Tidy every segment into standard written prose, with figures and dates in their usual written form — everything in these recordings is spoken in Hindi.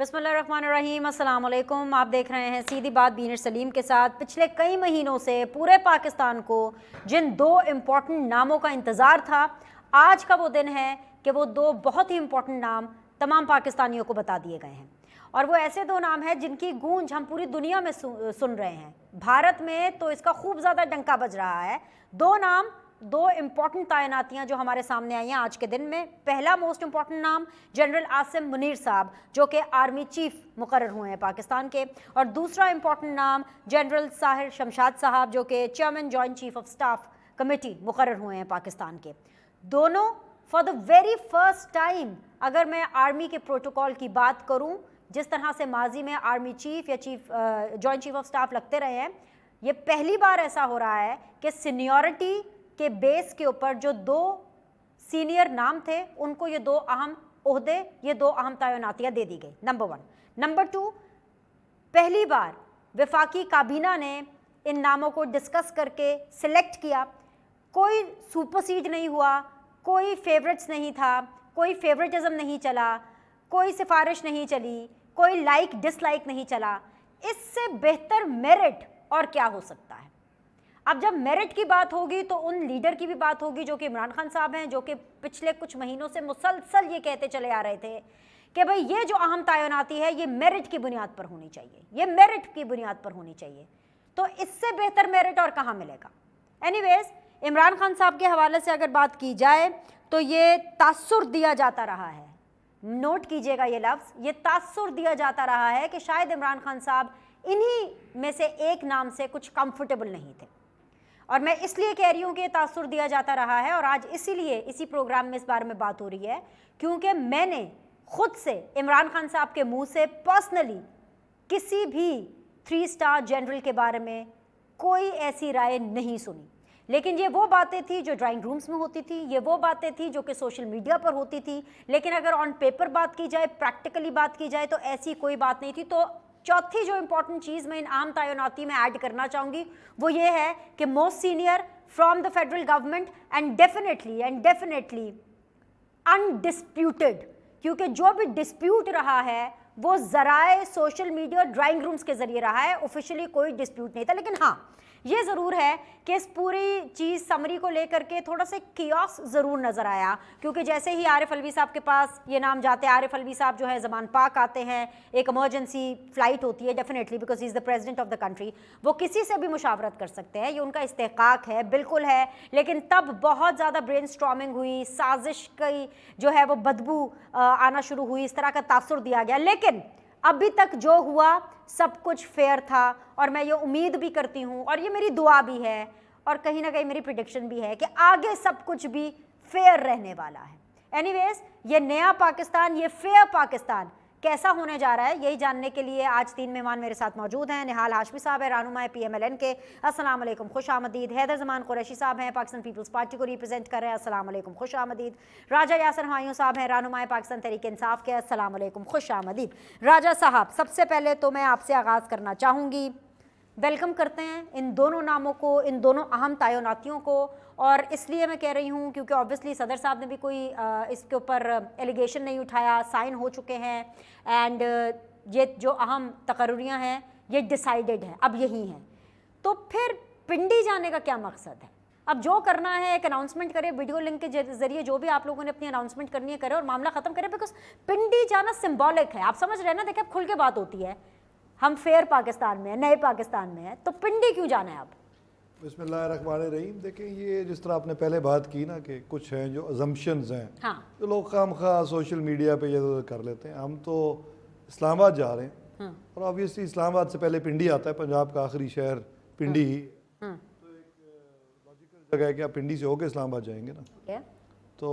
बिस्मिल्लाहिर्रहमानिर्रहीम, अस्सलाम वालेकुम। आप देख रहे हैं सीधी बात बीनर सलीम के साथ। पिछले कई महीनों से पूरे पाकिस्तान को जिन दो इम्पॉर्टेंट नामों का इंतज़ार था, आज का वो दिन है कि वो दो बहुत ही इम्पॉर्टेंट नाम तमाम पाकिस्तानियों को बता दिए गए हैं। और वो ऐसे दो नाम हैं जिनकी गूंज हम पूरी दुनिया में सुन रहे हैं। भारत में तो इसका खूब ज़्यादा डंका बज रहा है। दो नाम, दो इम्पॉर्टेंट तैनातियां जो हमारे सामने आई हैं आज के दिन में। पहला मोस्ट इम्पॉर्टेंट नाम जनरल आसिम मुनीर साहब, जो कि आर्मी चीफ मुकर्रर हुए हैं पाकिस्तान के, और दूसरा इम्पॉर्टेंट नाम जनरल साहिर शमशाद साहब, जो कि chairman joint chief of staff committee मुकर्रर हुए हैं पाकिस्तान के। दोनों for the very first time, अगर मैं आर्मी के प्रोटोकॉल की बात करूं, जिस तरह से माजी में आर्मी चीफ या जॉइंट चीफ ऑफ स्टाफ लगते रहे हैं, ये पहली बार ऐसा हो रहा है कि सीनियरिटी के बेस के ऊपर जो दो सीनियर नाम थे उनको ये दो अहम ओहदे, ये दो अहम तैनातियां दे दी गई। नंबर 1। नंबर 2, पहली बार वफाकी काबीना ने इन नामों को डिस्कस करके सिलेक्ट किया। कोई सुपरसीड नहीं हुआ, कोई फेवरेट्स नहीं था, कोई फेवरेटिज्म नहीं चला, कोई सिफारिश नहीं चली, कोई लाइक डिसलाइक नहीं चला। इससे बेहतर मेरिट और क्या हो सकता है। अब जब मेरिट की बात होगी तो उन लीडर की भी बात होगी जो कि इमरान खान साहब हैं, जो कि पिछले कुछ महीनों से मुसलसल ये कहते चले आ रहे थे कि भाई ये जो अहम तैनाती है ये मेरिट की बुनियाद पर होनी चाहिए, ये मेरिट की बुनियाद पर होनी चाहिए। तो इससे बेहतर मेरिट और कहाँ मिलेगा। एनीवेज, इमरान खान साहब के हवाले से अगर बात की जाए तो ये तासुर दिया जाता रहा है, नोट कीजिएगा ये लफ्ज़, ये तासुर दिया जाता रहा है कि शायद इमरान खान साहब इन्हीं में से एक नाम से कुछ कंफर्टेबल नहीं थे। और मैं इसलिए कह रही हूँ कि तासुर दिया जाता रहा है, और आज इसीलिए इसी प्रोग्राम में इस बारे में बात हो रही है, क्योंकि मैंने खुद से इमरान खान साहब के मुंह से पर्सनली किसी भी 3 स्टार जनरल के बारे में कोई ऐसी राय नहीं सुनी। लेकिन ये वो बातें थी जो ड्राइंग रूम्स में होती थी, ये वो बातें थी जो कि सोशल मीडिया पर होती थी। लेकिन अगर ऑन पेपर बात की जाए, प्रैक्टिकली बात की जाए, तो ऐसी कोई बात नहीं थी। तो चौथी जो इंपॉर्टेंट चीज़ मैं इन आम तैनाती में ऐड करना चाहूँगी वो ये है कि most senior from the federal government and definitely undisputed, क्योंकि जो भी डिस्प्यूट रहा है वो ज़राए सोशल मीडिया और ड्राइंग रूम्स के ज़रिए रहा है। ऑफिशियली कोई डिस्प्यूट नहीं था। लेकिन हाँ, ये ज़रूर है कि इस पूरी चीज़ समरी को लेकर के थोड़ा सा कियास ज़रूर नज़र आया, क्योंकि जैसे ही आरिफ अलवी साहब के पास ये नाम जाते हैं, आरिफ अलवी साहब जो है ज़मान पाक आते हैं, एक इमरजेंसी फ़्लाइट होती है definitely because he is the president of the country, वो किसी से भी मुशावरत कर सकते हैं, ये उनका इस्तेकाक है, बिल्कुल है। लेकिन तब बहुत ज़्यादा ब्रेन स्टॉर्मिंग हुई, साजिश की जो है वो बदबू आना शुरू हुई, इस तरह का तासुर दिया गया। लेकिन अभी तक जो हुआ सब कुछ फेयर था, और मैं ये उम्मीद भी करती हूँ और ये मेरी दुआ भी है और कहीं ना कहीं मेरी प्रिडिक्शन भी है कि आगे सब कुछ भी फेयर रहने वाला है। एनीवेज, ये नया पाकिस्तान, ये फेयर पाकिस्तान कैसा होने जा रहा है, यही जानने के लिए आज 3 मेहमान मेरे साथ मौजूद हैं। निहाल हाशमी साहब है, रहनुमा PMLN के, अस्सलाम वालेकुम, खुश आमदीद। हैदर जमान कुरैशी साहब हैं, पाकिस्तान पीपल्स पार्टी को रिप्रेजेंट कर रहे हैं, अस्सलाम वालेकुम, खुश आमदीद। राजा यासर हुमायूं साहब हैं, रहनुमा पाकिस्तान तहरीक इंसाफ के, अस्सलाम वालेकुम, खुश आमदीद। राजा साहब, सबसे पहले तो मैं आपसे आगाज़ करना चाहूँगी, वेलकम करते हैं इन दोनों नामों को, इन दोनों अहम तैनातियों को। और इसलिए मैं कह रही हूँ क्योंकि ऑब्वियसली सदर साहब ने भी कोई इसके ऊपर एलिगेशन नहीं उठाया, साइन हो चुके हैं, एंड ये जो अहम तकर्रियाँ हैं ये डिसाइडेड हैं, अब यही हैं। तो फिर पिंडी जाने का क्या मकसद है। अब जो करना है एक अनाउंसमेंट करें, वीडियो लिंक के जरिए जो भी आप लोगों ने अपनी अनाउंसमेंट करनी है करें और मामला ख़त्म करें, बिकॉज पिंडी जाना सिम्बॉलिक है। आप समझ रहे हैं ना। देखिए, अब खुल के बात होती है, हम फेयर पाकिस्तान में हैं, नए पाकिस्तान में हैं, तो पिंडी क्यों जाना है अब। बिस्मिल्लाहिर्रहमानिर्रहीम। देखें, ये जिस तरह आपने पहले बात की ना कि कुछ हैं जो अजम्पशंस हैं, हाँ। जो लोग खामखा सोशल मीडिया पे ये कर लेते हैं। हम तो इस्लामाबाद जा रहे हैं, हाँ। और ऑब्वियसली इस्लामाबाद से पहले पिंडी आता है, पंजाब का आखिरी शहर पिंडी ही। हाँ। तो एक लॉजिकल जगह है कि आप पिंडी से होकर इस्लामाबाद जाएंगे ना, तो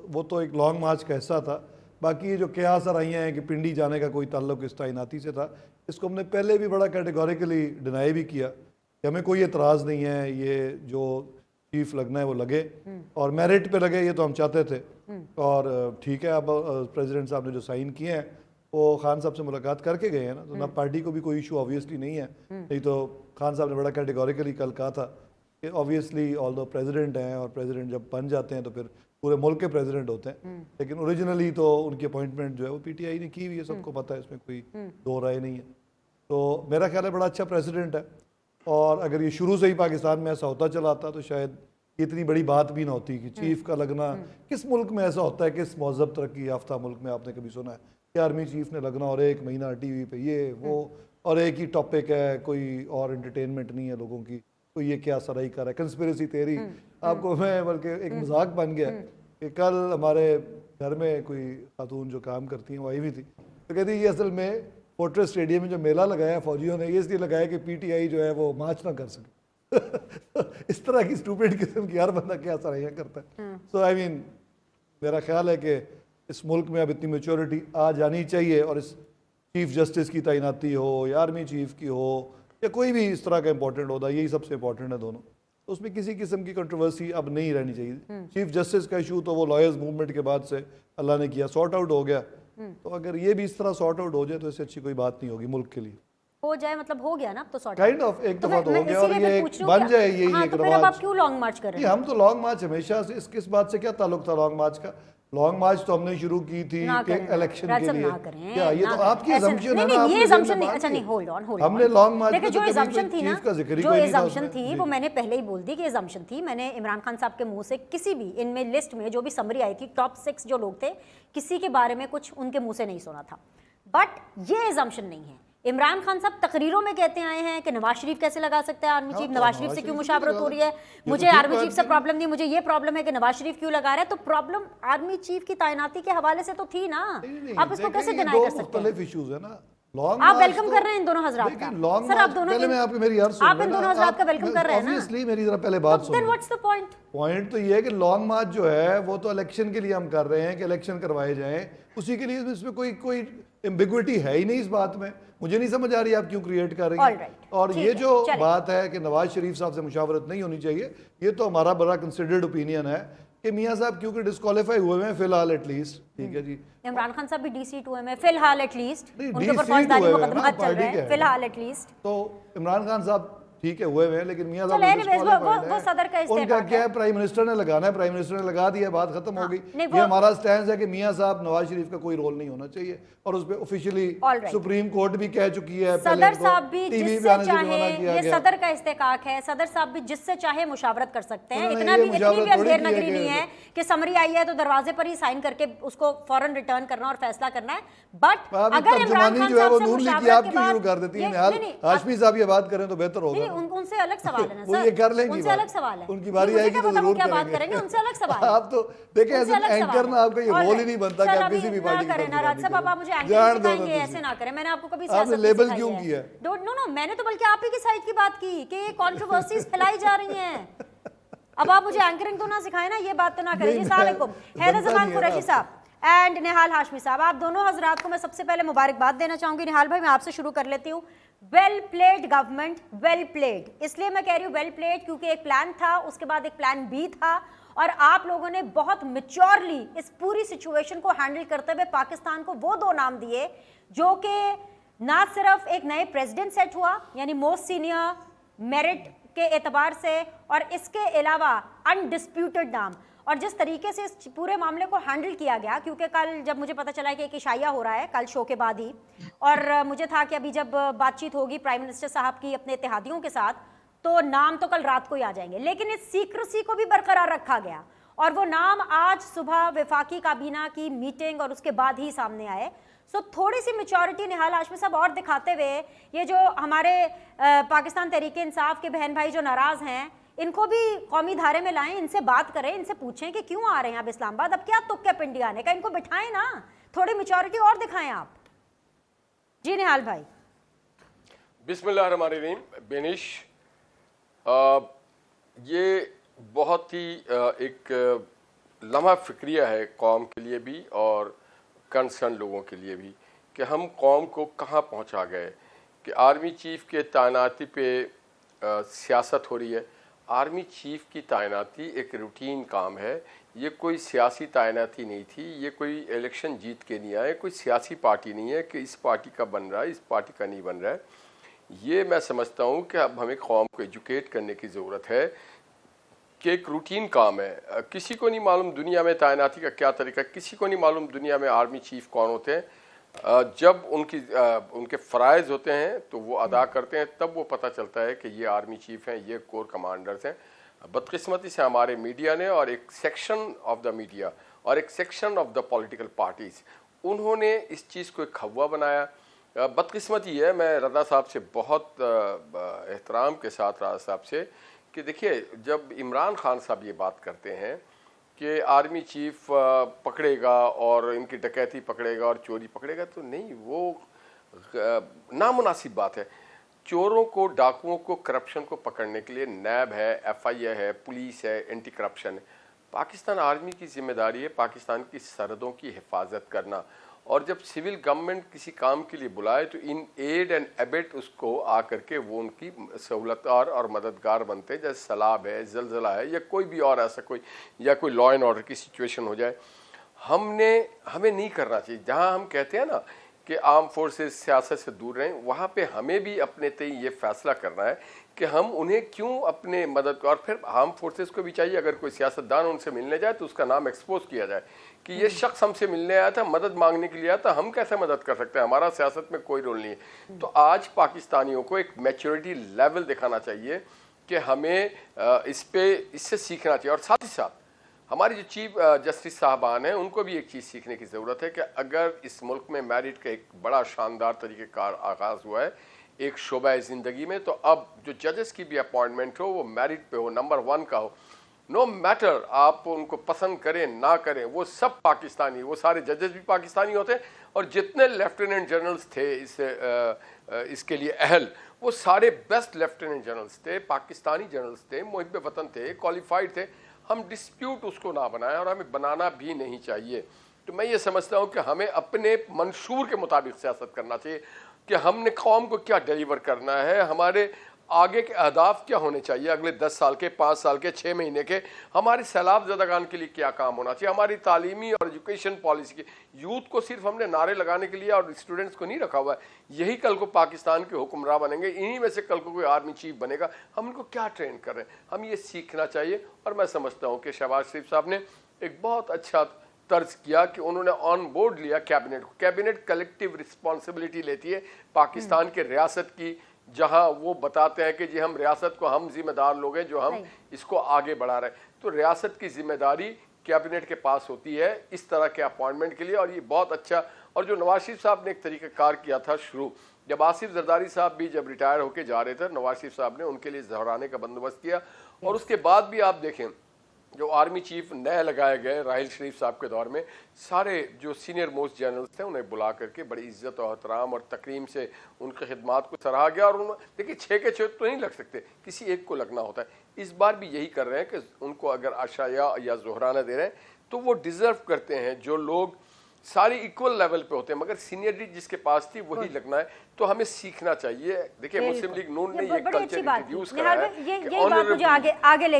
वो तो एक लॉन्ग मार्च का हिस्सा था। बाकी ये जो कयास रही हैं कि पिंडी जाने का कोई ताल्लुक इस तैनाती से था, इसको हमने पहले भी बड़ा कैटेगोरिकली डिनाई भी किया कि हमें कोई एतराज़ नहीं है, ये जो चीफ लगना है वो लगे, और मेरिट पे लगे, ये तो हम चाहते थे। और ठीक है, अब प्रेसिडेंट साहब ने जो साइन किए हैं वो खान साहब से मुलाकात करके गए हैं ना, तो ना पार्टी को भी कोई इशू ऑब्वियसली नहीं है। नहीं तो खान साहब ने बड़ा कैटेगोरिकली कल कहा था कि ऑब्वियसली ऑल दो प्रेसिडेंट हैं और प्रेसिडेंट जब बन जाते हैं तो फिर पूरे मुल्क के प्रेसिडेंट होते हैं, लेकिन ओरिजिनली तो उनकी अपॉइंटमेंट जो है वो पीटीआई ने की हुई है, सबको पता है, इसमें कोई दो राय नहीं है। तो मेरा ख्याल है बड़ा अच्छा प्रेसिडेंट है, और अगर ये शुरू से ही पाकिस्तान में ऐसा होता चला आता तो शायद इतनी बड़ी बात भी ना होती कि चीफ का लगना। किस मुल्क में ऐसा होता है, किस महजब तरक्की याफ्ता मुल्क में आपने कभी सुना है कि आर्मी चीफ ने लगना और 1 महीना टीवी पे ये वो, और एक ही टॉपिक है, कोई और एंटरटेनमेंट नहीं है लोगों की, कोई ये क्या सराई कर रहा है, कंस्पिरेसी तेरी। आपको मैं बल्कि एक मजाक बन गया कि कल हमारे घर में कोई खातून जो काम करती हैं वो आई हुई थी, तो कहती ये असल में फोर्ट्रेस स्टेडियम में जो मेला लगाया फौजियों ने, ये इसलिए लगाया कि पीटीआई जो है वो मार्च ना कर सके। इस तरह की स्टूपिड किस्म की हर बंदा क्या सराहियाँ करता है। सो आई मीन मेरा ख्याल है कि इस मुल्क में अब इतनी मेच्योरिटी आ जानी चाहिए, और इस चीफ जस्टिस की तैनाती हो या आर्मी चीफ की हो या कोई भी इस तरह का इंपॉर्टेंट होता है, यही सबसे इंपॉर्टेंट है दोनों, तो उसमें किसी किस्म की कंट्रोवर्सी अब नहीं रहनी चाहिए। चीफ जस्टिस का इशू तो वो लॉयर्स मूवमेंट के बाद से अल्लाह ने किया, सॉर्ट आउट हो गया, तो अगर ये भी इस तरह सॉर्ट आउट हो जाए तो इससे अच्छी कोई बात नहीं होगी मुल्क के लिए। हो जाए मतलब हो गया ना, अब तो सॉर्ट काइंड ऑफ एक दफा तो हो गया, और ये बन जाए यही एक तो फिर अब आप क्यों लॉन्ग मार्च कर रहे हैं? हम तो लॉन्ग मार्च हमेशा से, किस बात से क्या ताल्लुक था लॉन्ग मार्च का? लॉन्ग मार्च तो हमने शुरू की थी कि इलेक्शन के लिए। क्या ये तो आपकी assumption है ना? ये assumption नहीं, अच्छा नहीं, होल्ड ऑन हमने लॉन्ग मार्च देखिए, जो assumption थी ना, जो assumption थी थी वो मैंने पहले ही बोल दी कि assumption थी। मैंने इमरान खान साहब के मुंह से किसी भी इनमें लिस्ट में जो भी समरी आई थी, टॉप 6 जो लोग थे, किसी के बारे में कुछ उनके मुंह से नहीं सुना था, बट ये assumption नहीं है। इमरान खान साहब तकरीरों में कहते आए हैं कि नवाज शरीफ कैसे लगा सकता है आर्मी चीफ, नवाज शरीफ से क्यों मुशावरत हो रही है, मुझे आर्मी चीफ से प्रॉब्लम नहीं, मुझे ये प्रॉब्लम है कि नवाज शरीफ क्यों लगा रहा है। तो प्रॉब्लम आर्मी चीफ की तैनाती के हवाले से तो थी ना, आप इसको कैसे डिनाई कर सकते हैं? इश्यूज है ना। आप वेलकम कर रहे हैं इन दोनों हजरात का सर, आप दोनों पहले मैं आपकी मेरी यार सुन, आप इन दोनों हजरात का वेलकम कर रहे हैं ना, ऑब्वियसली मेरी जरा पहले बात सुनो। Then what's the point? Point तो ये है कि लॉन्ग मार्च जो है वो तो इलेक्शन के लिए हम कर रहे हैं कि इलेक्शन करवाए जाएं, उसी के लिए इसमें कोई एम्बिग्विटी है ही नहीं इस बात में। मुझे नहीं समझ आ रही आप क्यों क्रिएट कर रही हैं। और ये जो बात है कि नवाज शरीफ साहब से मुशावरत नहीं होनी चाहिए, ये तो हमारा बड़ा कंसिडर्ड ओपिनियन है कि मियां साहब क्योंकि डिस्क्वालीफाई हुए हैं फिलहाल एटलीस्ट, ठीक है जी। इमरान खान साहब भी DC 2 में फिलहाल एटलीस्ट, उनके ऊपर फौजदारी मुकदमा चल रहा है फिलहाल एटलीस्ट। तो इमरान खान साहब ठीक है हुए हैं, लेकिन मियां साहब वो सदर का उनका क्या है, प्राइम मिनिस्टर ने लगाना है, प्राइम मिनिस्टर ने लगा दिया, बात खत्म हो गई। ये हमारा स्टैंड है कि मियां साहब नवाज शरीफ का कोई रोल नहीं होना चाहिए, और उस पे ऑफिशियली सुप्रीम कोर्ट भी कह चुकी है, सदर साहब भी जिससे चाहे, ये सदर का इस्तेकाक है, सदर साहब भी जिससे चाहे मुशावरत कर सकते हैं। इतना भी इतनी भी अंधेर नगरी नहीं है कि समरी आई है तो दरवाजे पर ही साइन करके उसको फौरन रिटर्न करना और फैसला करना है। बट अगर इमरान खान साहब से मुशावरत के बाद कर देती है, हाशमी साहब ये बात करें तो बेहतर होगा। उनसे अलग सवाल है ना सर, ये कर लेंगी, उनसे अलग सवाल है, उनकी बारी आएगी तो जरूर क्या बात करेंगे, उनसे अलग सवाल है। आप तो देखें एज एन एंकर ना, आपका ये रोल ही नहीं बनता कि आप किसी भी पार्टी की तरफ राज साहब, आप मुझे एंकर सिखाएंगे, ऐसे ना करें। मैंने आपको कभी सियासत नहीं लेबल क्यों किया? डोंट नो, मैंने तो बल्कि आप ही की साइड की बात की कि ये कंट्रोवर्सीज फैलाई जा रही हैं। अब आप मुझे एंकरिंग तो ना सिखाएं ना, ये बात तो ना करें। जी अस्सलाम वालेकुम, हैदर जमान कुरैशी साहब एंड निहाल हाशमी साहब, आप दोनों हजरात को मैं सबसे पहले मुबारकबाद देना चाहूंगी। निहाल भाई, मैं आपसे शुरू कर लेती हूँ। Well played government, well played. इसलिए मैं कह रही हूँ वेल प्लेड क्योंकि एक प्लान था, उसके बाद एक प्लान बी था, और आप लोगों ने बहुत मैच्योरली इस पूरी सिचुएशन को हैंडल करते हुए पाकिस्तान को वो 2 नाम दिए जो कि ना सिर्फ एक नए प्रेसिडेंट सेट हुआ, यानी मोस्ट सीनियर मेरिट के एतबार से, और इसके अलावा अनडिस्प्यूटेड नाम, और जिस तरीके से इस पूरे मामले को हैंडल किया गया। क्योंकि कल जब मुझे पता चला कि एक इशाया हो रहा है कल शो के बाद ही, और मुझे था कि अभी जब बातचीत होगी प्राइम मिनिस्टर साहब की अपने इत्तेहादियों के साथ, तो नाम तो कल रात को ही आ जाएंगे, लेकिन इस सीक्रेसी को भी बरकरार रखा गया, और वो नाम आज सुबह वफाकी काबीना की मीटिंग और उसके बाद ही सामने आए। सो थोड़ी सी मैच्योरिटी निहाल हाशमी साहब और दिखाते हुए, ये जो हमारे पाकिस्तान तहरीक इंसाफ के बहन भाई जो नाराज हैं, इनको भी कौमी धारे में लाएं, इनसे बात करें, इनसे पूछें कि क्यों आ रहे हैं आप इस्लामाबाद, अब क्या तुक है पिंडी आने का, इनको बिठाएं ना, थोड़ी मैच्योरिटी और दिखाएं आप। जी निहाल भाई। बिस्मिल्लाहिर्रहमानिर्रहीम। बेनिश, ये बहुत ही एक लम्हा फिक्रिया है कौम के लिए भी और कंसर्न लोगों के लिए भी कि हम कौम को कहाँ पहुँचा गए कि आर्मी चीफ के तैनाती पे सियासत हो रही है। आर्मी चीफ की तैनाती एक रूटीन काम है, ये कोई सियासी तैनाती नहीं थी, ये कोई इलेक्शन जीत के नहीं आए, कोई सियासी पार्टी नहीं है कि इस पार्टी का बन रहा है, इस पार्टी का नहीं बन रहा है। ये मैं समझता हूँ कि अब हमें कौम को एजुकेट करने की ज़रूरत है कि एक रूटीन काम है। किसी को नहीं मालूम दुनिया में तैनाती का क्या तरीका, किसी को नहीं मालूम दुनिया में आर्मी चीफ कौन होते हैं। जब उनके फ़राइज़ होते हैं तो वो अदा करते हैं, तब वो पता चलता है कि ये आर्मी चीफ हैं, ये कोर कमांडर्स हैं। बदकिस्मती से हमारे मीडिया ने और एक सेक्शन ऑफ द मीडिया और एक section of the political parties, उन्होंने इस चीज़ को एक खौवा बनाया। बदकिस्मती है, मैं रज़ा साहब से बहुत एहतराम के साथ रज़ा साहब से कि देखिए, जब इमरान खान साहब ये बात करते हैं कि आर्मी चीफ पकड़ेगा और इनकी डकैती पकड़ेगा और चोरी पकड़ेगा, तो नहीं, वो नामुनासिब बात है। चोरों को, डाकुओं को, करप्शन को पकड़ने के लिए नैब है, FIA है, पुलिस है, एंटी करप्शन है। पाकिस्तान आर्मी की जिम्मेदारी है पाकिस्तान की सरहदों की हिफाजत करना, और जब सिविल गवर्नमेंट किसी काम के लिए बुलाए तो इन एड एंड एबेट उसको आकर के वो उनकी सहूलतकार और मददगार बनते हैं। जैसे सैलाब है, जलजला है, या कोई भी और ऐसा कोई, या कोई लॉ एंड ऑर्डर की सिचुएशन हो जाए, हमें नहीं करना चाहिए। जहां हम कहते हैं ना कि आर्म फोर्सेस सियासत से दूर रहें, वहाँ पे हमें भी अपने तय ये फैसला करना है कि हम उन्हें क्यों अपने मदद को, और फिर आर्म फोर्सेस को भी चाहिए अगर कोई सियासतदान उनसे मिलने जाए तो उसका नाम एक्सपोज किया जाए कि ये शख्स हमसे मिलने आया था, मदद मांगने के लिए आया था, हम कैसे मदद कर सकते हैं, हमारा सियासत में कोई रोल नहीं है। तो आज पाकिस्तानियों को एक मैच्योरिटी लेवल दिखाना चाहिए कि हमें इससे सीखना चाहिए। और साथ ही साथ हमारी जो चीफ जस्टिस साहबान हैं, उनको भी एक चीज़ सीखने की ज़रूरत है कि अगर इस मुल्क में मेरिट का एक बड़ा शानदार तरीक़ेकार आगाज़ हुआ है एक शोबा ज़िंदगी में, तो अब जो जजेस की भी अपॉइंटमेंट हो वो मेरिट पे हो, नंबर 1 का हो। नो मैटर आप उनको पसंद करें ना करें, वो सब पाकिस्तानी, वो सारे जजेस भी पाकिस्तानी होते हैं, और जितने लेफ्टिनेंट जनरल्स थे इसके लिए अहल, वो सारे बेस्ट लेफ्टिनेंट जनरल्स थे, पाकिस्तानी जनरल्स थे, मुहिब वतन थे, क्वालिफाइड थे। हम डिस्प्यूट उसको ना बनाएं और हमें बनाना भी नहीं चाहिए। तो मैं ये समझता हूँ कि हमें अपने मंशूर के मुताबिक सियासत करना चाहिए कि हमने कौम को क्या डिलीवर करना है, हमारे आगे के अहदाफ क्या होने चाहिए, अगले 10 साल के, 5 साल के, 6 महीने के, हमारे सैलाब ज़दागान के लिए क्या काम होना चाहिए, हमारी तालीमी और एजुकेशन पॉलिसी की। यूथ को सिर्फ हमने नारे लगाने के लिए और स्टूडेंट्स को नहीं रखा हुआ है, यही कल को पाकिस्तान के हुक्मरान बनेंगे, इन्हीं में से कल को कोई आर्मी चीफ बनेगा। हम उनको क्या ट्रेन कर रहे हैं, हम ये सीखना चाहिए। और मैं समझता हूँ कि शहबाज शरीफ साहब ने एक बहुत अच्छा तर्ज किया कि उन्होंने ऑन बोर्ड लिया कैबिनेट को। कैबिनेट कलेक्टिव रिस्पॉन्सिबिलिटी लेती है पाकिस्तान के रियासत की, जहां वो बताते हैं कि जी हम रियासत को, हम जिम्मेदार लोग हैं जो हम इसको आगे बढ़ा रहे हैं। तो रियासत की जिम्मेदारी कैबिनेट के पास होती है इस तरह के अपॉइंटमेंट के लिए, और ये बहुत अच्छा। और जो नवाज शरीफ साहब ने एक तरीक़ाकार किया था शुरू, जब आसिफ जरदारी साहब भी जब रिटायर होकर जा रहे थे, नवाज शरीफ साहब ने उनके लिए जहराने का बंदोबस्त किया। और उसके बाद भी आप देखें, जो आर्मी चीफ नए लगाए गए राहिल शरीफ साहब के दौर में, सारे जो सीनियर मोस्ट जनरल्स थे उन्हें बुला करके बड़ी इज्जत और एहतराम और तकरीम से उनकी खिदमात को सराहा गया। और देखिए 6 के 6 तो नहीं लग सकते, किसी एक को लगना होता है। इस बार भी यही कर रहे हैं कि उनको अगर आशाया या जोहराना दे रहे हैं तो वो डिज़र्व करते हैं। जो लोग सारी इक्वल लेवल पे होते हैं, मगर सीनियरिटी जिसके पास थी वही लगना है। तो हमें सीखना चाहिए। देखिए मुस्लिम लीग नून ने ये कल्चर इंट्रोड्यूस करा है कि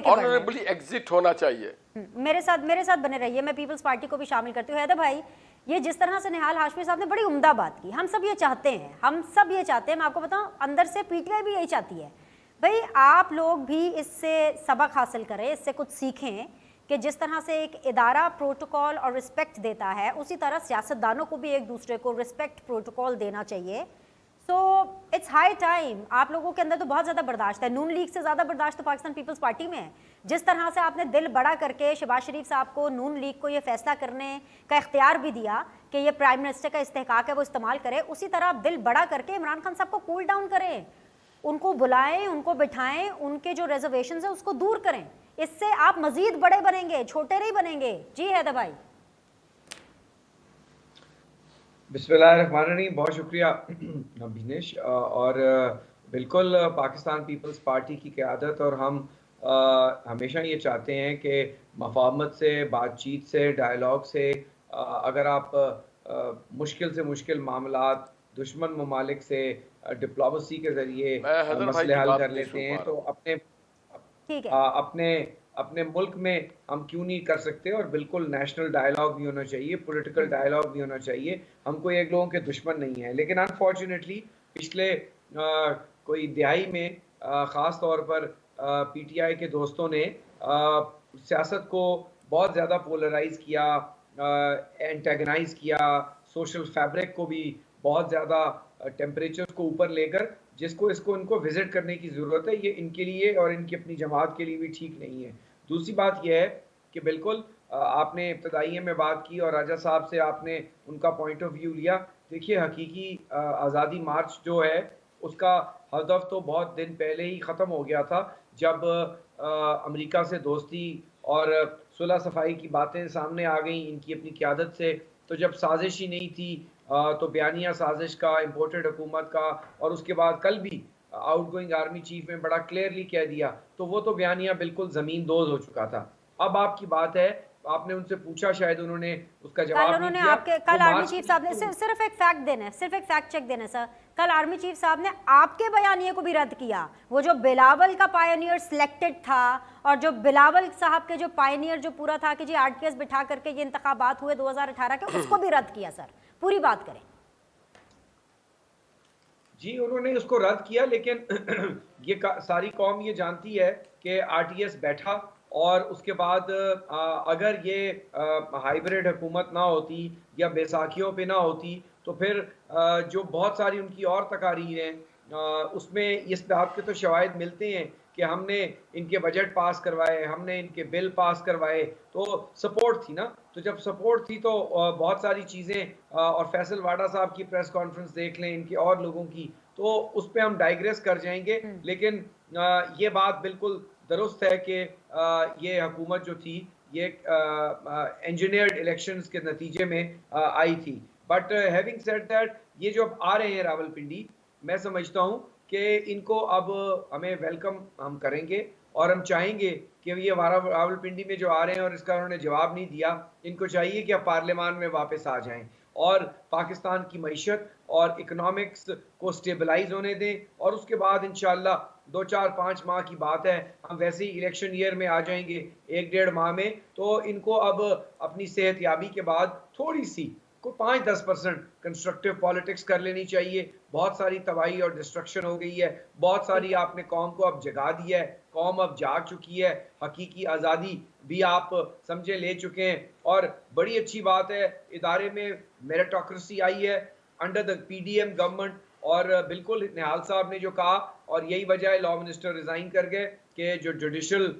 ऑनरेबली एग्जिट होना चाहिए। मेरे साथ बने रहिए, मैं पीपल्स पार्टी को भी शामिल करती हूँ। हैदर भाई, ये जिस तरह से निहाल हाशमी साहब ने बड़ी उम्दा बात की, हम सब ये चाहते हैं, मैं आपको बताऊं अंदर से PTI भी यही चाहती है। भाई आप लोग भी इससे सबक हासिल करें, इससे कुछ सीखें कि जिस तरह से एक इदारा प्रोटोकॉल और रिस्पेक्ट देता है, उसी तरह सियासतदानों को भी एक दूसरे को रिस्पेक्ट प्रोटोकॉल देना चाहिए। So it's high time. आप लोगों के अंदर तो बहुत ज़्यादा बर्दाश्त है, नून लीग से ज़्यादा बर्दाश्त तो पाकिस्तान पीपल्स पार्टी में है। जिस तरह से आपने दिल बड़ा करके शहबाज शरीफ साहब को, नून लीग को ये फैसला करने का इख्तियार भी दिया कि ये प्राइम मिनिस्टर का इस्तेहकाक है, वो इस्तेमाल करे, उसी तरह आप दिल बड़ा करके इमरान खान साहब को कूल डाउन करें, उनको बुलाएं, उनको बिठाएं, उनके जो रिजर्वेशंस है उसको दूर करें। इससे आप मजीद बड़े बनेंगे, छोटे नहीं बनेंगे। जी हैदर भाई। बिस्मिल्लाहिर्रहमानिर्रहीम, बहुत शुक्रिया अभिनेश। और बिल्कुल पाकिस्तान पीपल्स पार्टी की क़यादत और हम हमेशा ये चाहते हैं कि मफाहमत से, बातचीत से, डायलॉग से, अगर आप मुश्किल से मुश्किल मामलात दुश्मन ममालिक से डिप्लोमेसी के ज़रिए मसले हल कर लेते हैं, तो अपने मुल्क में हम क्यों नहीं कर सकते। और बिल्कुल नेशनल डायलॉग भी होना चाहिए, पॉलिटिकल डायलॉग भी होना चाहिए। हम कोई एक लोगों के दुश्मन नहीं है, लेकिन अनफॉर्चुनेटली पिछले कोई दिहाई में ख़ास तौर पर PTI के दोस्तों ने सियासत को बहुत ज़्यादा पोलराइज किया, एंटेगनाइज किया, सोशल फैब्रिक को भी बहुत ज़्यादा टेम्परेचर को ऊपर लेकर, जिसको इनको विजिट करने की ज़रूरत है। ये इनके लिए और इनकी अपनी जमात के लिए भी ठीक नहीं है। दूसरी बात यह है कि बिल्कुल आपने इब्तदाइये में बात की और राजा साहब से आपने उनका पॉइंट ऑफ व्यू लिया। देखिए, हकीकी आज़ादी मार्च जो है उसका हदफ तो बहुत दिन पहले ही ख़त्म हो गया था, जब अमेरिका से दोस्ती और सुलह सफाई की बातें सामने आ गई इनकी अपनी क़यादत से। तो जब साजिश ही नहीं थी तो बयानिया साजिश का, इम्पोर्टेड हुकूमत का, और उसके बाद कल भी आउटगोइंग आर्मी चीफ में बड़ा क्लियरली कह दिया, तो वो तो बयानिया बिल्कुल ज़मीन दोज़ हो चुका था। अब आपकी बात है, आपने उनसे पूछा, शायद उन्होंने उसका जवाब नहीं दिया। आपके कल आर्मी चीफ साहब ने सिर्फ एक फैक्ट देना है, सिर्फ एक फैक्ट चेक देना है सर। कल आर्मी चीफ साहब ने आपके बयानिए को भी रद्द किया। वो जो बिलावल का पायनियर सिलेक्टेड था और जो बिलावल साहब के जो पायनियर जो पूरा था कि जी आरटीएस बिठा करके ये इंतखाबात हुए 2018 के, उसको भी रद्द किया। सर पूरी बात करें। जी, उन्होंने उसको रद्द किया, लेकिन ये सारी कौम ये जानती है कि आरटीएस बैठा, और उसके बाद अगर ये हाइब्रिड हुकूमत ना होती या बैसाखियों पे ना होती, तो फिर जो बहुत सारी उनकी और तकारीर हैं उसमें इस बात के तो शवाहिद मिलते हैं कि हमने इनके बजट पास करवाए, हमने इनके बिल पास करवाए, तो सपोर्ट थी ना। तो जब सपोर्ट थी तो बहुत सारी चीज़ें, और फैसल वाडा साहब की प्रेस कॉन्फ्रेंस देख लें, इनके और लोगों की, तो उस पर हम डाइग्रेस कर जाएंगे। लेकिन ये बात बिल्कुल दुरुस्त है कि ये हुकूमत जो थी ये इंजीनियर्ड इलेक्शंस के नतीजे में आई थी। बट हैविंग सेड दैट, ये जो अब आ रहे हैं रावलपिंडी, मैं समझता हूँ कि इनको अब हमें वेलकम हम करेंगे, और हम चाहेंगे कि ये रावलपिंडी में जो आ रहे हैं और इसका उन्होंने जवाब नहीं दिया, इनको चाहिए कि अब पार्लियामान में वापस आ जाएं और पाकिस्तान की मईशत और इकनॉमिक्स को स्टेबलाइज होने दें, और उसके बाद इंशाअल्लाह 2-4-5 माह की बात है, हम वैसे ही इलेक्शन ईयर में आ जाएंगे 1-1.5 माह में। तो इनको अब अपनी सेहतयाबी के बाद थोड़ी सी को 5-10% कंस्ट्रक्टिव पॉलिटिक्स कर लेनी चाहिए। बहुत सारी तबाही और डिस्ट्रक्शन हो गई है, बहुत सारी आपने कौम को अब जगा दिया है, कौम अब जाग चुकी है, हकीकी आज़ादी भी आप समझे ले चुके हैं। और बड़ी अच्छी बात है, इदारे में मेरिटोक्रेसी आई है अंडर द पीडीएम गवर्नमेंट, और बिल्कुल निहाल साहब ने जो कहा, और यही वजह है लॉ मिनिस्टर रिज़ाइन कर गए कि जो जुडिशल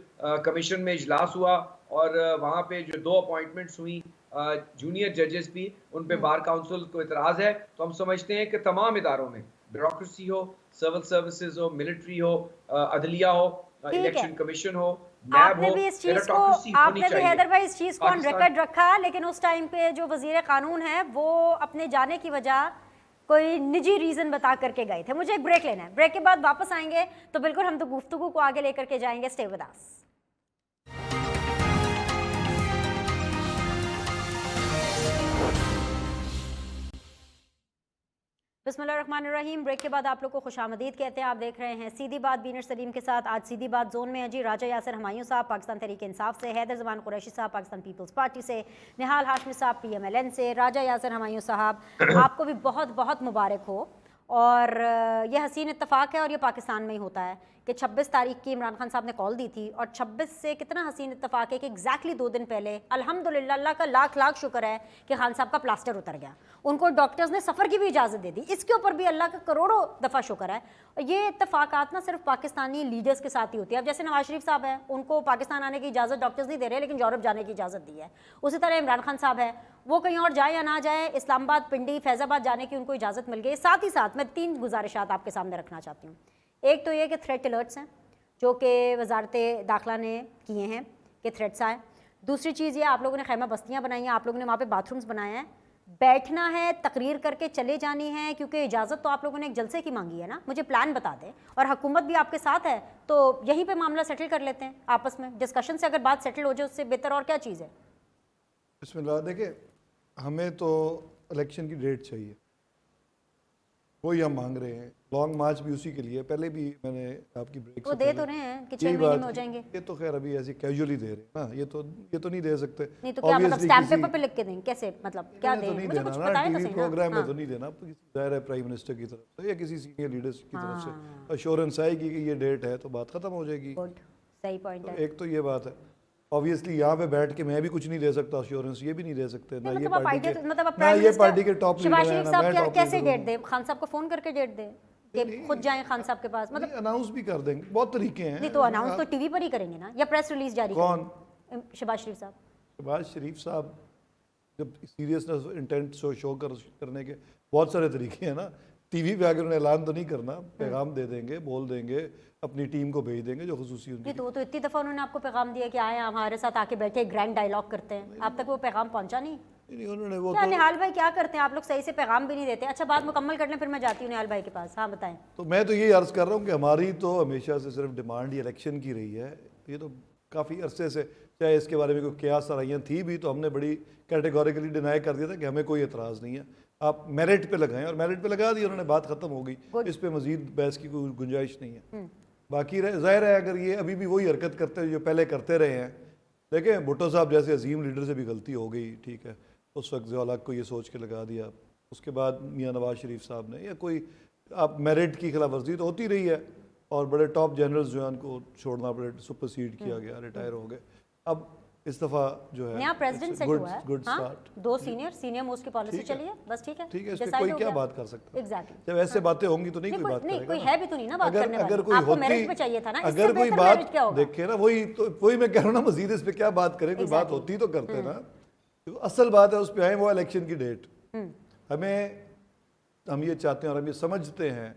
कमीशन में इजलास हुआ और वहाँ पे जो 2 अपॉइंटमेंट्स हुई जूनियर जजेस भी, उन पे बार काउंसिल को इतराज़ है। तो हम समझते हैं कि तमाम इदारों में, ब्यूरोक्रेसी हो, सिविल सर्विसेज हो, मिलिट्री हो, अदलिया हो, इलेक्शन कमीशन हो, आपने भी इस चीज को, आपने भी हैदर भाई इस चीज को ऑन रिकॉर्ड रखा, लेकिन उस टाइम पे जो वजीर कानून है वो अपने जाने की वजह कोई निजी रीजन बता करके गए थे। मुझे एक ब्रेक लेना है, ब्रेक के बाद वापस आएंगे तो बिल्कुल हम तो गुफ्तगू को आगे लेकर के जाएंगे। Stay with us. बिस्मिल्लाहिर्रहमानिर्रहीम। ब्रेक के बाद आप लोग को खुशामदीद कहते हैं। आप देख रहे हैं सीधी बात बीनर सलीम के साथ। आज सीधी बात जोन में है जी राजा यासिर हमायूं साहब पाकिस्तान तहरीक इंसाफ से, हैदर ज़मान कुरैशी साहब पाकिस्तान पीपल्स पार्टी से, निहाल हाशमी साहब PMLN से। राजा यासिर हमायूं साहब, आपको भी बहुत बहुत मुबारक हो, और ये हसीन इत्तफाक है और ये पाकिस्तान में ही होता है कि 26 तारीख की इमरान खान साहब ने कॉल दी थी, और 26 से कितना हसीन इत्तफाक है कि एग्जैक्टली 2 दिन पहले अल्हम्दुलिल्लाह, अल्लाह का लाख लाख शुक्र है कि खान साहब का प्लास्टर उतर गया। उनको डॉक्टर्स ने सफ़र की भी इजाज़त दे दी, इसके ऊपर भी अल्लाह का करोड़ों दफ़ा शुक्र है। और ये इत्तफाकात ना सिर्फ पाकिस्तानी लीडर्स के साथ ही होती है। अब जैसे नवाज शरीफ साहब हैं, उनको पाकिस्तान आने की इजाज़त डॉक्टर्स नहीं दे रहे, लेकिन यूरोप जाने की इजाज़त दी है। उसी तरह इमरान खान साहब है, वो कहीं और जाए या ना जाए, इस्लामाबाद, पिंडी, फैज़ाबाद जाने की उनको इजाज़त मिल गई। साथ ही साथ मैं 3 गुजारिशात आपके सामने रखना चाहती हूँ। एक तो ये कि थ्रेट अलर्ट्स हैं जो कि वजारत दाखिला ने किए हैं कि थ्रेट्स आए। दूसरी चीज़ ये, आप लोगों ने खैमा बस्तियाँ बनाई हैं, आप लोगों ने वहाँ पे बाथरूम्स बनाए हैं, बैठना है, तकरीर करके चले जानी है, क्योंकि इजाज़त तो आप लोगों ने एक जलसे की मांगी है ना। मुझे प्लान बता दें, और हुकूमत भी आपके साथ है, तो यहीं पे मामला सेटल कर लेते हैं आपस में। डिस्कशन से अगर बात सेटल हो जाए उससे बेहतर और क्या चीज़ है। बिस्मिल्लाह। देखिए, हमें तो इलेक्शन की डेट चाहिए, वही हम मांग रहे हैं। लॉन्ग मार्च भी उसी के लिए, पहले भी मैंने आपकी ब्रेक वो दे तो रहे हैं कि 6 महीने में हो जाएंगे। ये तो खैर अभी ऐसे कैजुअली दे रहे हैं ना, ये तो नहीं दे सकते। नहीं तो क्या मतलब स्टैम्प पेपर पे लिख के दें, कैसे मतलब क्या दें? मुझे कुछ बताएं तो सही ना। प्रोग्राम में तो नहीं देना, जाहिर है प्राइम मिनिस्टर की तरफ से या किसी सीनियर लीडर्स की तरफ से अश्योरेंस आएगी कि ये डेट है, तो बात खत्म हो जाएगी। सही पॉइंट है। एक तो ये बात है, ऑब्वियसली यहाँ पे बैठ के मैं भी कुछ नहीं दे सकता अश्योरेंस, ये भी नहीं दे सकते ना, ये मतलब पार्टी आइडिया के मतलब ना ये पार्टी के टॉप शहबाज लीडर हैं शरीफ ना साहब मैं टॉप कैसे लीडर डेट दे, खान साहब को फोन करके डेट दे कि खुद जाएं खान साहब के पास, मतलब अनाउंस भी कर देंगे, बहुत तरीके हैं। नहीं तो अनाउंस तो टीवी पर ही करेंगे ना, या प्रेस रिलीज जारी कौन? करेंगे शहबाज शरीफ साहब। शहबाज शरीफ साहब जब सीरियसनेस इंटेंट शो करने के बहुत सारे तरीके हैं ना, टीवी पे आकर उन्हें ऐलान तो नहीं करना, पैगाम दे देंगे, बोल देंगे, अपनी टीम को भेज देंगे जो खुसूसी उनकी। नहीं तो वो तो इतनी दफ़ा उन्होंने आपको पैगाम दिया कि आए हमारे साथ आके बैठे ग्रैंड डायलॉग करते हैं, आप तक वो पैगाम पहुंचा नहीं? नहीं उन्होंने वो क्या तो, निहाल भाई क्या करते हैं आप लोग, सही से पैगाम भी नहीं देते। अच्छा बात मुकम्मल करने फिर मैं जाती हूँ निहाल भाई के पास। हाँ बताएं। तो मैं तो यही अर्ज कर रहा हूँ कि हमारी तो हमेशा से सिर्फ डिमांड ही इलेक्शन की रही है, ये तो काफ़ी अरसे से, चाहे इसके बारे में कोई क्यास सराहियाँ थी भी तो हमने बड़ी कैटेगोरिकली डिनाई कर दिया था कि हमें कोई एतराज़ नहीं है, आप मेरिट पे लगाएं, और मेरिट पे लगा दिया उन्होंने, बात खत्म हो गई, इस पे मजीद बहस की कोई गुंजाइश नहीं है। बाकी जाहिर है अगर ये अभी भी वही हरकत करते हैं जो पहले करते रहे हैं, देखें भुट्टो साहब जैसे अजीम लीडर से भी गलती हो गई, ठीक है, उस वक्त ज़िया को ये सोच के लगा दिया, उसके बाद मियाँ नवाज शरीफ साहब ने, या कोई आप मेरिट की खिलाफ वर्जी तो होती रही है, और बड़े टॉप जनरल्स जो हैं उनको छोड़ना पड़े, सुपरसीड किया गया, रिटायर हो गए। अब इस दफ़ा जो है नया प्रेसिडेंट सेट हुआ है, गुड हाँ? स्टार्ट। दो सीनियर मोस्ट की पॉलिसी चली है, बस ठीक है, ठीक है, इस पे decide कोई हो क्या गया। बात कर सकता है? एग्जैक्टली। जब ऐसे बातें होंगी तो नहीं कोई बात नहीं करेगा कोई ना। है भी तो नहीं ना बात करने अगर वाला। कोई आपको होती, मेरिट पे चाहिए था ना, इससे अगर कोई बेहतर मेरिट क्या बात होगा? देखे ना, वही मैं कह रहा हूँ ना, मजीद इस पे क्या बात करें, कोई बात होती तो करते ना। तो असल बात है उस पे आए, वो इलेक्शन की डेट। हम ये चाहते हैं और हम ये समझते हैं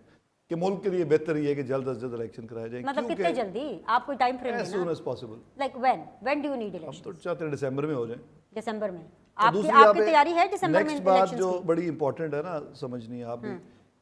कि मुल्क के लिए बेहतर ये है कि जल्द अज जल्द इलेक्शन कराए जाए। मतलब कितने जल्दी, आप कोई time frame as soon as possible. Like when do you need हम इलेक्शन? तो चाहते हैं दिसंबर में हो जाए। दिसंबर में और आपकी दूसरी यहाँ आपकी पे तैयारी है दिसंबर में नेक्स्ट बात इलेक्शंस जो की? बड़ी इंपॉर्टेंट है ना, समझनी है आप भी,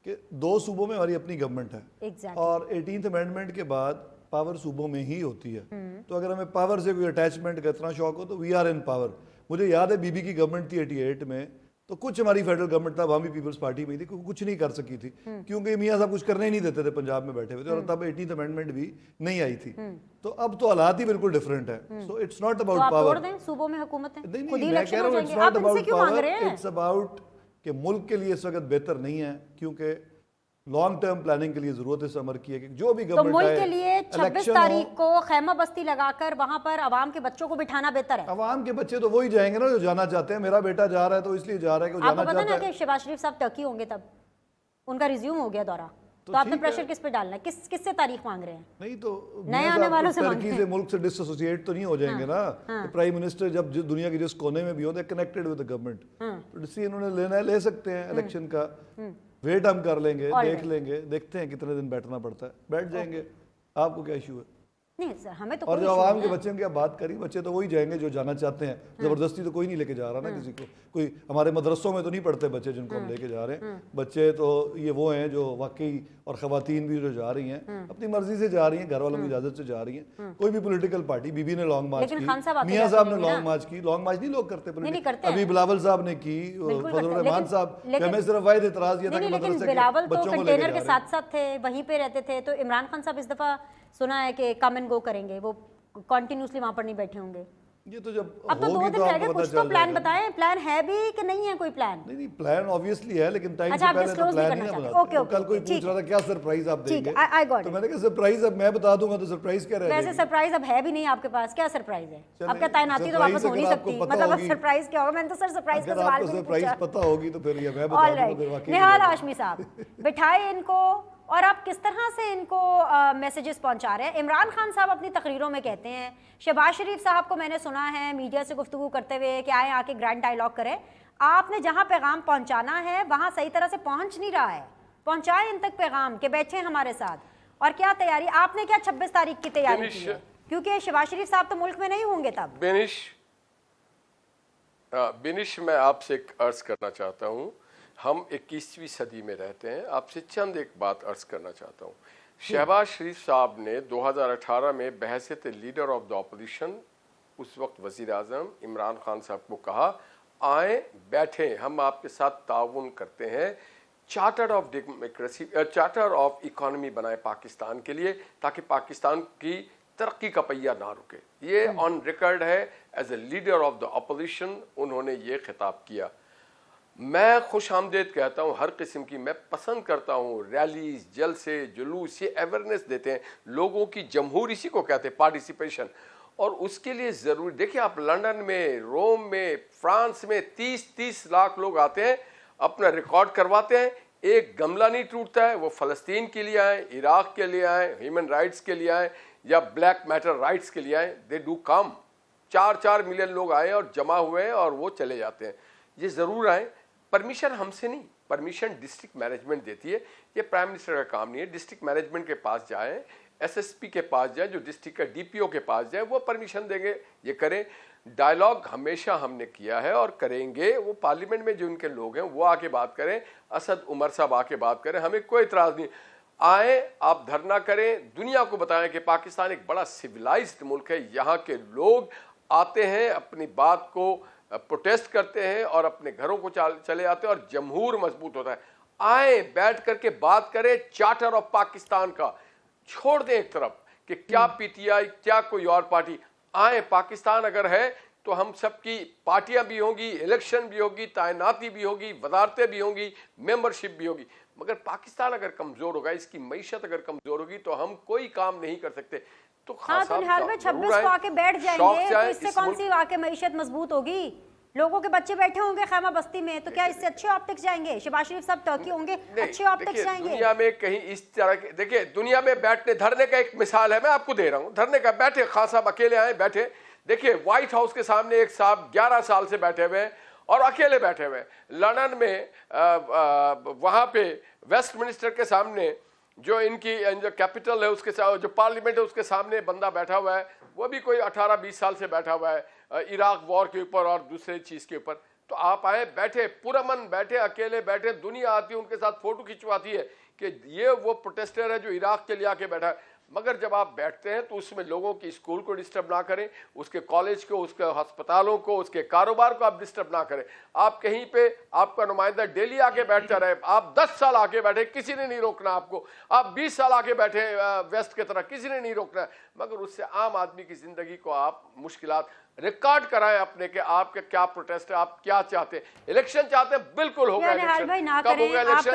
कि 2 सूबों में हमारी अपनी गवर्नमेंट है, Exactly. और 18th अमेंडमेंट के बाद पावर सूबों में ही होती है। तो अगर हमें पावर से कोई अटैचमेंट का इतना शौक हो तो वी आर इन पावर। मुझे याद है बीबी की गवर्नमेंट थी 88 में, तो कुछ हमारी फेडरल गवर्नमेंट था, वहाँ भी पीपल्स पार्टी में थी, कुछ नहीं कर सकी थी क्योंकि मियाँ साहब कुछ करने ही नहीं देते थे, पंजाब में बैठे हुए थे, और तब 18th अमेंडमेंट भी नहीं आई थी। तो अब तो हालात ही बिल्कुल डिफरेंट है। सो इट्स नॉट तो अबाउट आप पावर। तोड़ दें सूबों में हुकूमतें, नहीं खुद ही नहीं, मैं इलेक्शन कह रहा हो हूँ इट्स जाएंगे, नॉट आप इनसे अबाउट क्यों मांग पावर, रहे हैं? इट्स अबाउट कि मुल्क के लिए इस वक्त बेहतर नहीं है, क्योंकि लॉन्ग टर्म प्लानिंग के लिए जरूरत है इस अमर की है कि जो भी तो गवर्नमेंट मुल्क के लिए 26 election तारीख हो, को खैमा बस्ती लगाकर वहां पर आवाम के बच्चों को बिठाना बेहतर है। अवाम के बच्चे तो वही जाएंगे ना जो जाना चाहते हैं। मेरा बेटा जा रहा है तो इसलिए जा रहा है कि वो आपको जाना पता चाहता ना है। कि शहबाज शरीफ साहब टर्की होंगे, तब उनका रिज्यूम हो गया दौरा, तो आपने ठीक प्रेशर है। किस पे डालना है? किससे तारीख मांग रहे हैं? नहीं तो नए मियां आने साहब वालों से टर्की मांगते से हैं। मुल्क से डिसोसिएट तो नहीं हो जाएंगे ना। तो प्राइम मिनिस्टर जब दुनिया के जिस कोने में भी हो, दे कनेक्टेड विद द गवर्नमेंट, तो डिसीजन उन्हें लेना है, ले सकते हैं इलेक्शन का। वेट हम कर लेंगे, देख लेंगे, देखते हैं कितने दिन बैठना पड़ता है, बैठ जाएंगे। आपको क्या इशू है? नहीं सर, हमें तो और कोई जो issue आवाम नहीं के है। बच्चे की आप बात करी, बच्चे तो वही जाएंगे जो जाना चाहते हैं। जबरदस्ती तो कोई नहीं लेके जा रहा ना किसी को। कोई हमारे मदरसों में तो नहीं पढ़ते बच्चे जिनको हम लेके जा रहे हैं। बच्चे तो ये वो हैं जो वाकई, और खवातीन भी जो जा रही हैं अपनी मर्जी से जा रही हैं, घर वालों की इजाजत से जा रही हैं। कोई भी पॉलिटिकल पार्टी, बीबी ने लॉन्ग मार्च लेकिन खान साहब की, आते मियाँ जाते साहब ने रहेंगे लॉन्ग ना। मार्च की। लॉन्ग मार्च नहीं लोग करते नहीं political। करते हैं। अभी बिलावल साहब ने की, बिल्कुल फजल करते हैं। रहमान साहब, लेकिन- हमें सिर्फ वाहिद एतराज ये था नहीं कि लेकिन मदरसे के बिलावल तो बच्चों को लेके कंटेनर जा के रहे हैं। साथ साथ थे, वहीं पे रहते थे। तो इमरान खान साहब इस दफा सुना है कि कम एंड गो करेंगे, वो कॉन्टिन्यूसली वहां पर नहीं बैठे होंगे। ये तो जब अब तो 2 होगी दिन तो रह आपको गए, पता कुछ तो चल प्लान जाएगा। बताएं। प्लान है भी कि नहीं है कोई प्लान? नहीं प्लान ऑब्वियसली है, लेकिन टाइम अच्छा, से आप पहले तो disclose नहीं प्लान ही करना ना चाहते। बनाते। ओके, तो कल ओके, कोई ठीक पूछ रहा था क्या सरप्राइज आप ठीक देंगे, है, I got तो it। मैंने कहा सरप्राइज अब मैं बता दूंगा तो सरप्राइज क्या वैसे रहेगा। सरप्राइज अब है भी नहीं आपके पास, क्या सरप्राइज है? चलिए, आपका तैनाती तो surprise वापस हो नहीं अगर आपको सकती, पता मतलब अब होगी- सरप्राइज क्या होगा? मैंने तो सर सरप्राइज का अगर सवाल आपको भी नहीं सरप्राइज पूछा। पता होगी तो फिर ये मैं बता ऑल दूंगा, फिर राइट, वाकई निहाल में- हाशमी साहब, बिठाए इनको, और आप किस तरह से इनको मैसेजेस पहुंचा रहे हैं? इमरान खान साहब अपनी तकरीरों में कहते हैं, शहबाज शरीफ साहब को मैंने सुना है मीडिया से गुफ्तगू करते हुए कि आए आके ग्रैंड डायलॉग करें। आपने जहां पैगाम पहुंचाना है वहां सही तरह से पहुंच नहीं रहा है, पहुंचाए इन तक पैगाम के बैठे हमारे साथ। और क्या तैयारी आपने, क्या 26 तारीख की तैयारी की है? क्योंकि शहबाज शरीफ साहब तो मुल्क में नहीं होंगे तब। बिनिश मैं आपसे एक अर्ज करना चाहता हूँ, हम 21वीं सदी में रहते हैं, आपसे चंद एक बात अर्ज करना चाहता हूँ। शहबाज शरीफ साहब ने 2018 में बहैसियत लीडर ऑफ द ऑपोजिशन उस वक्त वज़ीर आज़म इमरान खान साहब को कहा, आए बैठें, हम आपके साथ ताउन करते हैं, charter of democracy, charter of economy बनाए पाकिस्तान के लिए, ताकि पाकिस्तान की तरक्की का पहिया ना रुके। ये ऑन रिकॉर्ड है, as a leader of the opposition उन्होंने ये खिताब किया। मैं खुश आमदेद कहता हूँ हर किस्म की। मैं पसंद करता हूँ रैलीज, जलसे, जुलूस, ये अवेयरनेस देते हैं लोगों की। जमहूर इसी को कहते हैं, पार्टिसिपेशन। और उसके लिए ज़रूरी, देखिए आप लंदन में, रोम में, फ्रांस में 30-30 लाख लोग आते हैं, अपना रिकॉर्ड करवाते हैं, एक गमला नहीं टूटता है। वो फ़लस्तीन के लिए आए, इराक़ के लिए आए, ह्यूमन राइट्स के लिए आए, या ब्लैक मैटर राइट्स के लिए आए, दे डू कम। 4-4 मिलियन लोग आए और जमा हुए हैं और वो चले जाते हैं। ये ज़रूर आए, परमिशन हमसे नहीं, परमिशन डिस्ट्रिक्ट मैनेजमेंट देती है। ये प्राइम मिनिस्टर का काम नहीं है। डिस्ट्रिक्ट मैनेजमेंट के पास जाए, एसएसपी के पास जाए, जो डिस्ट्रिक्ट का डीपीओ के पास जाए, वो परमिशन देंगे, ये करें। डायलॉग हमेशा हमने किया है और करेंगे। वो पार्लियामेंट में जो उनके लोग हैं वो आके बात करें, असद उमर साहब आके बात करें, हमें कोई इतराज़ नहीं। आए, आप धरना करें, दुनिया को बताएं कि पाकिस्तान एक बड़ा सिविलाइज्ड मुल्क है। यहाँ के लोग आते हैं, अपनी बात को प्रोटेस्ट करते हैं और अपने घरों को चले आते हैं और जमहूर मजबूत होता है। आए, बैठ करके बात करें चार्टर ऑफ पाकिस्तान का, छोड़ दें एक तरफ कि क्या पीटीआई, क्या कोई और पार्टी। आए, पाकिस्तान अगर है तो हम सबकी पार्टियां भी होंगी, इलेक्शन भी होगी, तैनाती भी होगी, वजारतें भी होंगी, मेंबरशिप भी होगी। मगर पाकिस्तान अगर कमजोर होगा, इसकी मईशत अगर कमजोर होगी, तो हम कोई काम नहीं कर सकते। तो हाँ, तो निहाल भाई 26 को आके बैठ जाएंगे तो इससे कौन सी आके मईशत मजबूत होगी? लोगों के बच्चे बैठे होंगे खैमा बस्ती में, तो क्या इससे अच्छे ऑप्टिक्स जाएंगे? शहबाज शरीफ सब टर्की होंगे, अच्छे ऑप्टिक्स जाएंगे। दुनिया में कहीं इस तरह के, देखिए दुनिया में बैठने धरने का एक मिसाल है, मैं आपको दे रहा हूँ। धरने का बैठे, खान साहब अकेले आए, बैठे। देखिए व्हाइट हाउस के सामने एक साहब 11 साल से बैठे हुए हैं और अकेले बैठे हुए हैं। लंदन में वहाँ पे वेस्टमिनिस्टर के सामने जो इनकी जो कैपिटल है, उसके साथ जो पार्लियामेंट है, उसके सामने बंदा बैठा हुआ है, वो भी कोई 18-20 साल से बैठा हुआ है, इराक वॉर के ऊपर और दूसरे चीज़ के ऊपर। तो आप आए, बैठे, पुरअमन बैठे, अकेले बैठे, दुनिया आती है उनके साथ फोटो खिंचवाती है कि ये वो प्रोटेस्टर है जो इराक के लिए आके बैठा है। मगर जब आप बैठते हैं तो उसमें लोगों की स्कूल को डिस्टर्ब ना करें, उसके कॉलेज को, उसके अस्पतालों को, उसके कारोबार को आप डिस्टर्ब ना करें। आप कहीं पे आपका नुमाइंदा डेली आके बैठता रहे, आप 10 साल आके बैठे, किसी ने नहीं रोकना आपको। आप 20 साल आके बैठे वेस्ट की तरह, किसी ने नहीं रोकना। मगर उससे आम आदमी की जिंदगी को आप मुश्किलात रिकॉर्ड कराएं अपने के, आपके क्या प्रोटेस्ट है, आप क्या चाहते हैं। इलेक्शन चाहते हैं, बिल्कुल होगा इलेक्शन। भाई ना करें, आप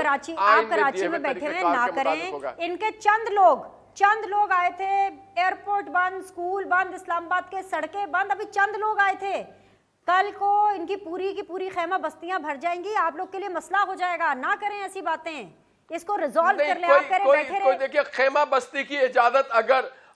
कराची में बैठे हैं, ना करें। इनके चंद लोग आए थे, एयरपोर्ट बंद, स्कूल बंद, इस्लामाबाद के सड़कें बंद, अभी चंद लोग आए थे। कल को इनकी पूरी की पूरी खैमा बस्तियां भर जाएंगी, आप लोग के लिए मसला हो जाएगा। ना करें ऐसी बातें, इसको रिजॉल्व कर ले। आप करें, बैठे रहे। देखिए खैमा बस्ती की इजाजत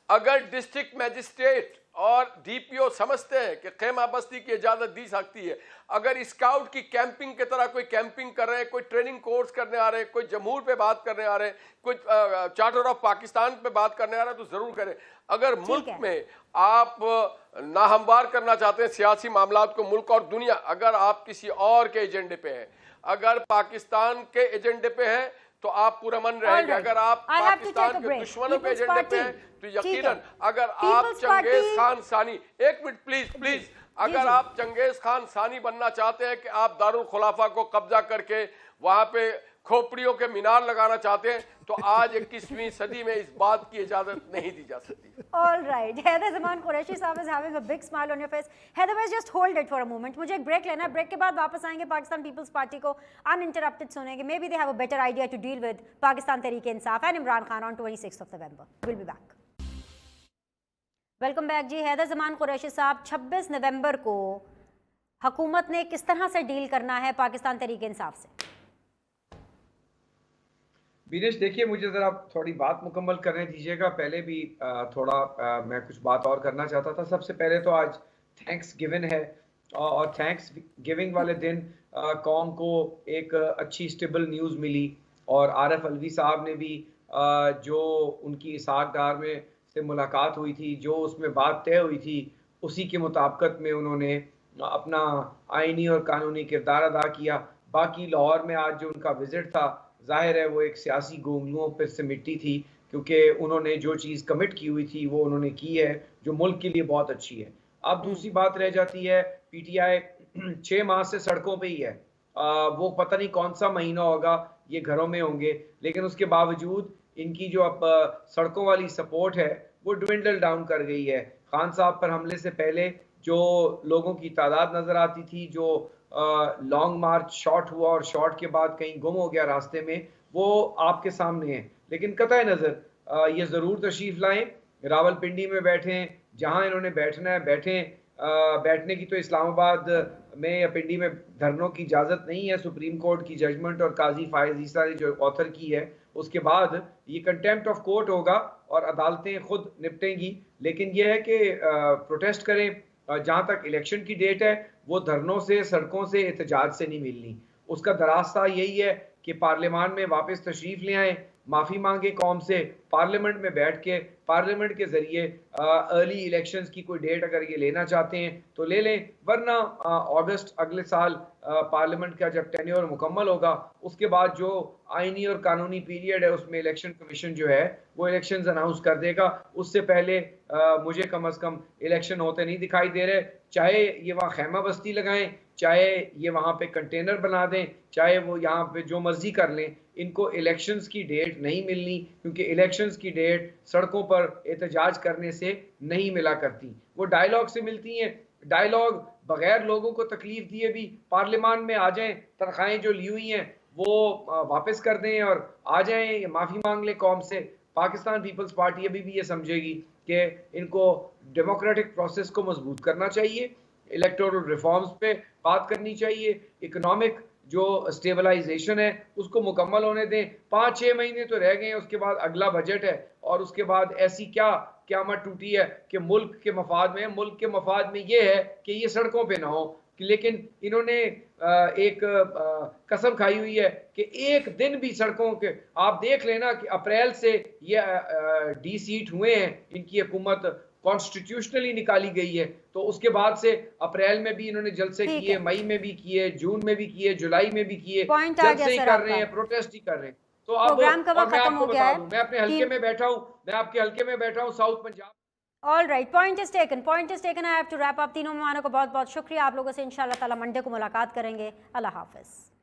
अगर डिस्ट्रिक्ट मैजिस्ट्रेट और डीपीओ समझते हैं कि खैमा बस्ती की इजाजत दी सकती है, अगर स्काउट की कैंपिंग की तरह कोई कैंपिंग कर रहे हैं, कोई ट्रेनिंग कोर्स करने आ रहे हैं, कोई जमहूर पे बात करने आ रहे हैं, कोई चार्टर ऑफ पाकिस्तान पे बात करने आ रहा है, तो जरूर करें। अगर मुल्क में आप नाहमवार करना चाहते हैं सियासी मामलात को, मुल्क और दुनिया, अगर आप किसी और के एजेंडे पे हैं, अगर पाकिस्तान के एजेंडे पे हैं, तो आप पूरा मन रहेंगे। अगर आप पाकिस्तान के दुश्मनों के एजेंडे पे हैं, तो यकीनन अगर आप चंगेज खान सानी, एक मिनट प्लीज, अगर आप चंगेज खान सानी बनना चाहते हैं कि आप दारुल खुलाफा को कब्जा करके वहां पे खोपड़ियों के मीनार लगाना चाहते हैं, तो आज 21वीं सदी में इस बात की इजाजत नहीं दी जा सकती। All right, Haider Zaman Qureshi साहब is having a big smile on your face. Haider भाई just hold it for a moment. मुझे एक ब्रेक लेना है, ब्रेक के बाद वापस आएंगे, पाकिस्तान पीपल्स पार्टी को अनइंटरप्टेड सुनेंगे। Maybe they have a better idea to deal with Pakistan Tehreek-e-Insaf and Imran Khan on 26th of November. We'll be back. Welcome back जी। हैदर जमान कुरैशी साहब, 26 नवंबर को हुकूमत ने किस तरह से डील करना है पाकिस्तान तहरीक इंसाफ से? बीनेश, देखिए मुझे ज़रा थोड़ी बात मुकम्मल करने दीजिएगा। पहले भी मैं कुछ बात और करना चाहता था। सबसे पहले तो आज थैंक्स गिवन है और थैंक्स गिविंग वाले दिन कौम को एक अच्छी स्टेबल न्यूज़ मिली और आरिफ अलवी साहब ने भी जो उनकी इसाक डार में से मुलाकात हुई थी, जो उसमें बात तय हुई थी, उसी के मुताबिकत में उन्होंने अपना आइनी और कानूनी किरदार अदा किया। बाकी लाहौर में आज जो उनका विज़िट था, जाहिर है वो एक सियासी गोंगलुओं पर सिमटी थी, क्योंकि उन्होंने जो चीज़ कमिट की हुई थी वो उन्होंने की है, जो मुल्क के लिए बहुत अच्छी है। अब दूसरी बात रह जाती है, पीटीआई 6 माह से सड़कों पे ही है। वो पता नहीं कौन सा महीना होगा, ये घरों में होंगे, लेकिन उसके बावजूद इनकी जो अब सड़कों वाली सपोर्ट है वो ड्विंडल डाउन कर गई है। खान साहब पर हमले से पहले जो लोगों की तादाद नज़र आती थी, जो लॉन्ग मार्च शॉर्ट हुआ और शॉर्ट के बाद कहीं गुम हो गया रास्ते में, वो आपके सामने है। लेकिन कतई नज़र ये ज़रूर तशरीफ़ लाएँ, रावलपिंडी में बैठें, जहाँ इन्होंने बैठना है बैठें। बैठने की तो इस्लामाबाद में या पिंडी में धरनों की इजाज़त नहीं है। सुप्रीम कोर्ट की जजमेंट और काज़ी फ़ायज़ ईसा ने जो ऑथर की है, उसके बाद ये कंटेम्प्ट ऑफ कोर्ट होगा और अदालतें खुद निपटेंगी। लेकिन ये है कि प्रोटेस्ट करें। जहाँ तक इलेक्शन की डेट है, वो धरनों से, सड़कों से, एहतजाज से नहीं मिलनी। उसका दरास्ता यही है कि पार्लियामान में वापस तशरीफ़ ले आएँ, माफ़ी मांगे कौम से, पार्लियामेंट में बैठ के, पार्लियामेंट के ज़रिए अर्ली इलेक्शंस की कोई डेट अगर ये लेना चाहते हैं तो ले लें, वरना अगस्त अगले साल पार्लियामेंट का जब टेन्योर मुकम्मल होगा, उसके बाद जो आईनी और कानूनी पीरियड है उसमें इलेक्शन कमीशन जो है वो इलेक्शंस अनाउंस कर देगा। उससे पहले मुझे कम अज़ कम इलेक्शन होते नहीं दिखाई दे रहे। चाहे ये वहाँ खैमा बस्ती लगाएं, चाहे ये वहाँ पे कंटेनर बना दें, चाहे वो यहाँ पे जो मर्जी कर लें, इनको इलेक्शंस की डेट नहीं मिलनी, क्योंकि इलेक्शंस की डेट सड़कों पर एहतजाज करने से नहीं मिला करती, वो डायलॉग से मिलती हैं। डायलॉग बगैर लोगों को तकलीफ दिए भी पार्लियामान में आ जाएं, तनख्वाहें जो ली हुई हैं वो वापस कर दें और आ जाएं, माफ़ी मांग लें कौम से। पाकिस्तान पीपल्स पार्टी अभी भी ये समझेगी कि इनको डेमोक्रेटिक प्रोसेस को मजबूत करना चाहिए, इलेक्टोरल रिफॉर्म्स पे बात करनी चाहिए, इकोनॉमिक जो स्टेबलाइजेशन है उसको मुकम्मल होने दें। 5-6 महीने तो रह गए हैं, उसके बाद अगला बजट है और उसके बाद ऐसी क्या क़यामत टूटी है कि मुल्क के मफाद में ये है कि ये सड़कों पे ना हो। लेकिन इन्होंने एक कसम खाई हुई है कि एक दिन भी सड़कों के, आप देख लेना कि अप्रैल से ये डी सीट हुए हैं, इनकी हुकूमत कॉन्स्टिट्यूशनली निकाली गई है, तो उसके बाद से अप्रैल में भी इन्होंने जलसे किए, मई में भी किए, जून में भी किए, जुलाई में भी किए, जलसे ही कर रहे हैं, प्रोटेस्ट ही कर रहे हैं। तो अब प्रोग्राम का और वक्त मैं खत्म आपको हो गया बता है। दूं, मैं अपने हल्के में बैठा हूं, मैं आपके हल्के में बैठा हूं, South Punjab. All right, point is taken. I have to wrap up. तीनों मेहमानों को बहुत बहुत शुक्रिया। आप लोगों से इंशाल्लाह ताला मंडे को मुलाकात करेंगे। अल्लाह हाफिज़।